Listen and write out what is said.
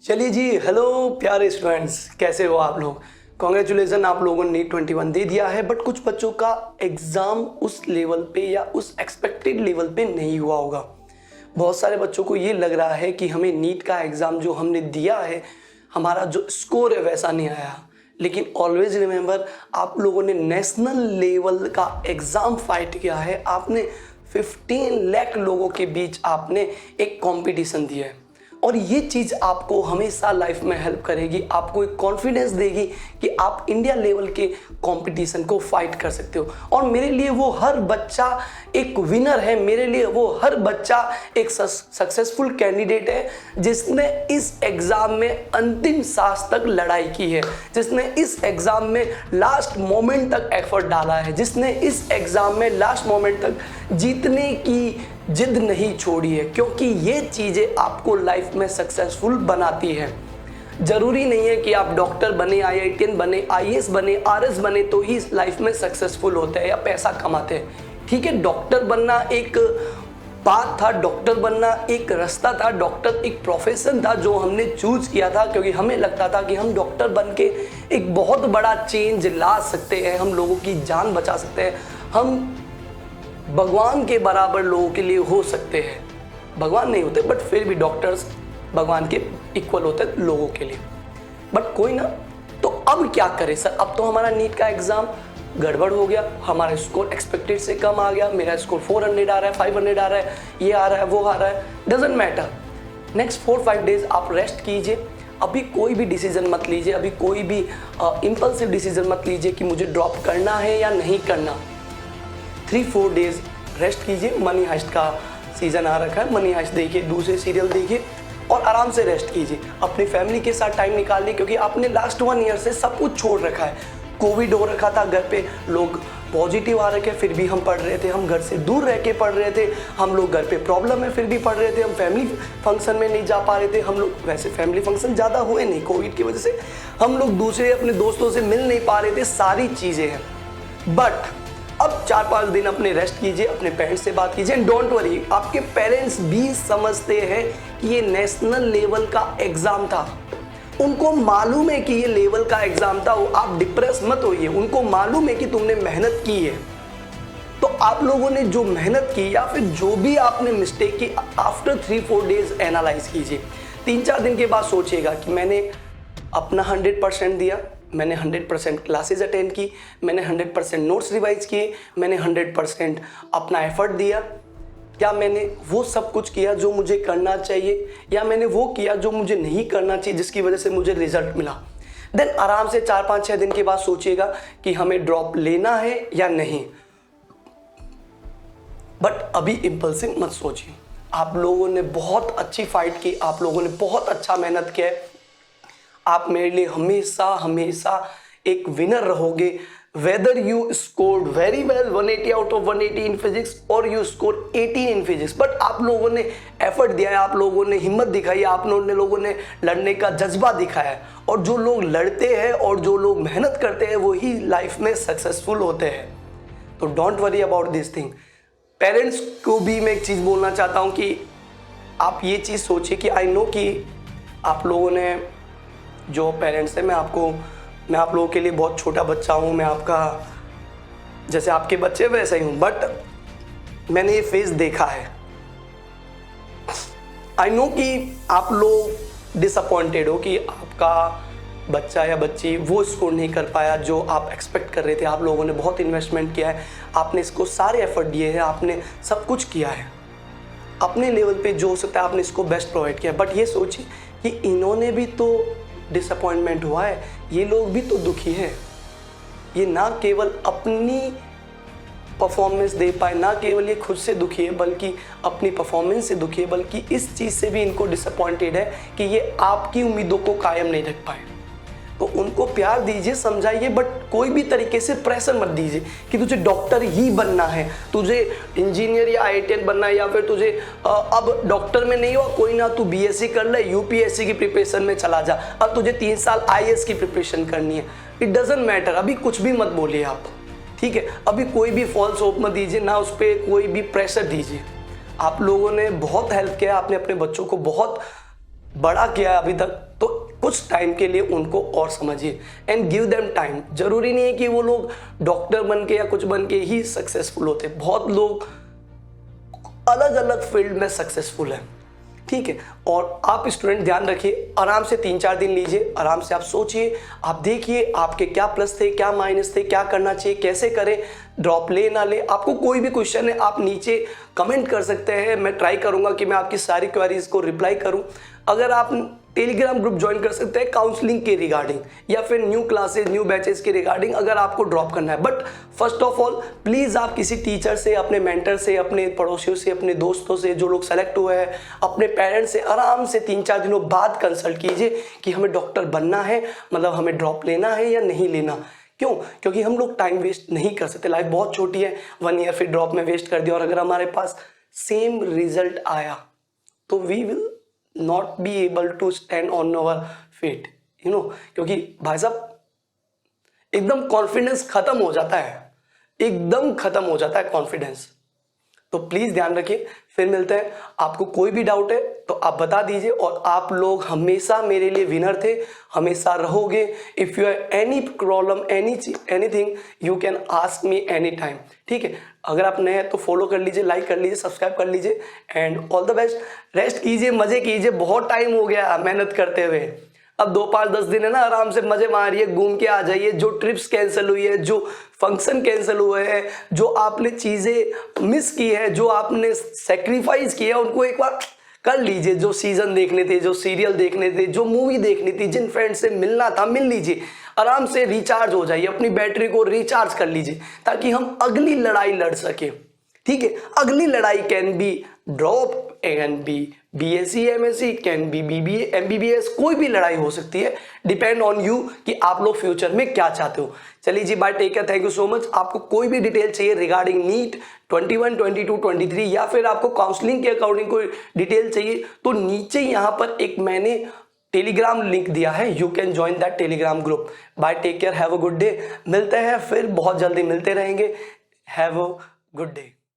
चलिए जी, हेलो प्यारे स्टूडेंट्स, कैसे हो आप लोग। कॉन्ग्रेचुलेसन, आप लोगों ने नीट 21 दे दिया है। बट कुछ बच्चों का एग्ज़ाम उस लेवल पे या उस एक्सपेक्टेड लेवल पे नहीं हुआ होगा। बहुत सारे बच्चों को ये लग रहा है कि हमें नीट का एग्ज़ाम जो हमने दिया है, हमारा जो स्कोर है वैसा नहीं आया। लेकिन ऑलवेज रिमेंबर, आप लोगों ने नेशनल लेवल का एग्ज़ाम फाइट किया है। आपने 15 लाख लोगों के बीच आपने एक कंपटीशन दिया है, और ये चीज़ आपको हमेशा लाइफ में हेल्प करेगी। आपको एक कॉन्फिडेंस देगी कि आप इंडिया लेवल के कंपटीशन को फाइट कर सकते हो। और मेरे लिए वो हर बच्चा एक विनर है, मेरे लिए वो हर बच्चा एक सक्सेसफुल कैंडिडेट है जिसने इस एग्ज़ाम में अंतिम सांस तक लड़ाई की है, जिसने इस एग्ज़ाम में लास्ट मोमेंट तक एफर्ट डाला है, जिसने इस एग्ज़ाम में लास्ट मोमेंट तक जीतने की जिद नहीं छोड़ी है। क्योंकि ये चीज़ें आपको लाइफ में सक्सेसफुल बनाती है। ज़रूरी नहीं है कि आप डॉक्टर बने, IITian बने, IAS बने, RS बने तो ही लाइफ में सक्सेसफुल होते हैं या पैसा कमाते हैं। ठीक है, डॉक्टर बनना एक पाथ था, डॉक्टर बनना एक रास्ता था, डॉक्टर एक प्रोफेशन था जो हमने चूज किया था क्योंकि हमें लगता था कि हम डॉक्टर बन के एक बहुत बड़ा चेंज ला सकते हैं, हम लोगों की जान बचा सकते हैं, हम भगवान के बराबर लोगों के लिए हो सकते हैं। भगवान नहीं होते बट फिर भी डॉक्टर्स भगवान के इक्वल होते हैं लोगों के लिए। बट कोई ना, तो अब क्या करें सर। अब तो हमारा नीट का एग्ज़ाम गड़बड़ हो गया, हमारा स्कोर एक्सपेक्टेड से कम आ गया। मेरा स्कोर 400 आ रहा है, 500 आ रहा है, ये आ रहा है, वो आ रहा है, डजेंट मैटर। नेक्स्ट 4-5 डेज आप रेस्ट कीजिए। अभी कोई भी डिसीजन मत लीजिए, अभी कोई भी इम्पल्सिव डिसीजन मत लीजिए कि मुझे ड्रॉप करना है या नहीं करना। 3-4 डेज रेस्ट कीजिए। मनी हाइस्ट का सीज़न आ रखा है, मनी हाइस्ट देखिए, दूसरे सीरियल देखिए और आराम से रेस्ट कीजिए। अपनी फैमिली के साथ टाइम निकालिए क्योंकि आपने लास्ट 1 ईयर से सब कुछ छोड़ रखा है। कोविड हो रखा था, घर पे लोग पॉजिटिव आ रखे, फिर भी हम पढ़ रहे थे। हम घर से दूर रह के पढ़ रहे थे। हम लोग घर पे प्रॉब्लम है फिर भी पढ़ रहे थे। हम फैमिली फंक्शन में नहीं जा पा रहे थे। हम लोग वैसे फैमिली फंक्शन ज़्यादा हुए नहीं कोविड की वजह से। हम लोग दूसरे अपने दोस्तों से मिल नहीं पा रहे थे। सारी चीज़ें हैं। बट अब 4-5 दिन अपने रेस्ट कीजिए, अपने पेरेंट्स से बात कीजिए। डोंट वरी, आपके पेरेंट्स भी समझते हैं कि ये नेशनल लेवल का एग्ज़ाम था। उनको मालूम है कि ये लेवल का एग्ज़ाम था। आप डिप्रेस मत होइए, उनको मालूम है कि तुमने मेहनत की है। तो आप लोगों ने जो मेहनत की या फिर जो भी आपने मिस्टेक की, आफ्टर 3-4 डेज एनालाइज कीजिए। 3-4 दिन के बाद सोचिएगा कि मैंने अपना 100% दिया, मैंने 100% क्लासेस अटेंड की, मैंने 100% नोट्स रिवाइज किए, मैंने 100% अपना एफर्ट दिया। क्या मैंने वो सब कुछ किया जो मुझे करना चाहिए, या मैंने वो किया जो मुझे नहीं करना चाहिए जिसकी वजह से मुझे रिजल्ट मिला। देन आराम से 4-5-6 दिन के बाद सोचिएगा कि हमें ड्रॉप लेना है या नहीं। बट अभी इम्पल्सिव मत सोचिए। आप लोगों ने बहुत अच्छी फाइट की, आप लोगों ने बहुत अच्छा मेहनत किया है। आप मेरे लिए हमेशा हमेशा एक विनर रहोगे। Whether you scored very well 180 out of 180 in physics और you score 18 in physics, but आप लोगों ने एफर्ट दिया है, आप लोगों ने हिम्मत दिखाई है, आप लोगों ने लड़ने का जज्बा दिखाया है। और जो लोग लड़ते हैं और जो लोग मेहनत करते हैं वो ही लाइफ में सक्सेसफुल होते हैं। तो don't worry about this thing. Parents को भी मैं एक चीज़ बोलना चाहता हूँ कि आप ये चीज़ सोचिए कि आई नो कि आप लोगों ने, जो पेरेंट्स हैं, मैं आप लोगों के लिए बहुत छोटा बच्चा हूँ। मैं आपका, जैसे आपके बच्चे वैसे ही हूँ, बट मैंने ये फेस देखा है। आई नो कि आप लोग डिसअपॉइंटेड हो कि आपका बच्चा या बच्ची वो स्कोर नहीं कर पाया जो आप एक्सपेक्ट कर रहे थे। आप लोगों ने बहुत इन्वेस्टमेंट किया है, आपने इसको सारे एफर्ट दिए हैं, आपने सब कुछ किया है अपने लेवल पे जो हो सकता है, आपने इसको बेस्ट प्रोवाइड किया। बट ये सोचिए कि इन्होंने भी तो डिसअपॉइंटमेंट हुआ है, ये लोग भी तो दुखी है। ये ना केवल अपनी परफॉर्मेंस दे पाए, ना केवल ये खुद से दुखी है बल्कि अपनी परफॉर्मेंस से दुखी है, बल्कि इस चीज़ से भी इनको डिसअपॉइंटेड है कि ये आपकी उम्मीदों को कायम नहीं रख पाए। तो उनको प्यार दीजिए, समझाइए, बट कोई भी तरीके से प्रेशर मत दीजिए कि तुझे डॉक्टर ही बनना है, तुझे इंजीनियर या IITian बनना है, या फिर तुझे अब डॉक्टर में नहीं हुआ कोई ना, तू BSc कर ले, UPSC की प्रिपरेशन में चला जा, अब तुझे 3 साल IAS की प्रिपरेशन करनी है। It doesn't matter. अभी कुछ भी मत बोलिए आप, ठीक है। अभी कोई भी फॉल्स होप मत दीजिए, ना उस पर कोई भी प्रेशर दीजिए। आप लोगों ने बहुत हेल्प किया, आपने अपने बच्चों को बहुत बड़ा किया है अभी तक, तो कुछ टाइम के लिए उनको और समझिए एंड गिव देम टाइम। जरूरी नहीं है कि वो लोग डॉक्टर बन के या कुछ बन के ही सक्सेसफुल होते, बहुत लोग अलग अलग फील्ड में सक्सेसफुल हैं, ठीक है। और आप स्टूडेंट ध्यान रखिए, आराम से 3-4 दिन लीजिए, आराम से आप सोचिए, आप देखिए आपके क्या प्लस थे, क्या माइनस थे, क्या करना चाहिए, कैसे करें, ड्रॉप ले ना ले। आपको कोई भी क्वेश्चन है आप नीचे कमेंट कर सकते हैं, मैं ट्राई करूंगा कि मैं आपकी सारी क्वेरीज को रिप्लाई करूं। अगर आप टेलीग्राम ग्रुप ज्वाइन कर सकते हैं काउंसलिंग के रिगार्डिंग या फिर न्यू क्लासेस न्यू बैचेस के रिगार्डिंग, अगर आपको ड्रॉप करना है। But first of all please आप किसी टीचर से, अपने मेंटर से, अपने पड़ोसियों से, अपने दोस्तों से जो लोग सेलेक्ट हुए हैं, अपने पेरेंट्स से आराम से 3-4 दिनों बाद कंसल्ट कीजिए कि हमें डॉक्टर बनना है, मतलब हमें ड्रॉप लेना है या नहीं लेना। क्यों? क्योंकि हम लोग टाइम वेस्ट नहीं कर सकते, लाइफ बहुत छोटी है। 1 ईयर फिर ड्रॉप में वेस्ट कर दिया और अगर हमारे पास सेम रिजल्ट आया तो we will not be able to stand on our feet, you know. क्योंकि भाई साहब एकदम कॉन्फिडेंस खत्म हो जाता है, एकदम खत्म हो जाता है कॉन्फिडेंस। तो प्लीज ध्यान रखिए, फिर मिलते हैं। आपको कोई भी डाउट है तो आप बता दीजिए, और आप लोग हमेशा मेरे लिए विनर थे, हमेशा रहोगे। If you have any problem, anything, you can ask me any time, ठीक है। अगर आप नए हैं तो फॉलो कर लीजिए, लाइक कर लीजिए, सब्सक्राइब कर लीजिए and all the best. Rest कीजिए, मजे कीजिए, बहुत टाइम हो गया मेहनत करते हुए। अब 2-5-10 दिन है ना, आराम से मजे मारिए, घूम के आ जाइए। जो ट्रिप्स कैंसिल हुई है, जो फंक्शन कैंसिल हुए हैं, जो आपने चीजें मिस की है, जो आपने सेक्रीफाइस किया है, उनको एक बार कर लीजिए। जो सीजन देखने थे, जो सीरियल देखने थे, जो मूवी देखनी थी, जिन फ्रेंड से मिलना था मिल लीजिए, आराम से रिचार्ज हो जाइए, अपनी बैटरी को रिचार्ज कर लीजिए ताकि हम अगली लड़ाई लड़ सके, ठीक है। अगली लड़ाई can be drop, can be BSc MSc, can be BBA MBBS, कोई भी लड़ाई हो सकती है। डिपेंड ऑन यू कि आप लोग फ्यूचर में क्या चाहते हो। चलिए जी, bye, take care, thank you so much. आपको कोई भी डिटेल चाहिए रिगार्डिंग नीट 21, 22, 23 या फिर आपको काउंसलिंग के अकॉर्डिंग कोई डिटेल चाहिए तो नीचे यहाँ पर एक मैंने टेलीग्राम लिंक दिया है, you can join that Telegram group. Bye, take care, have a good day. मिलते हैं फिर, बहुत जल्दी मिलते रहेंगे। Have a good day.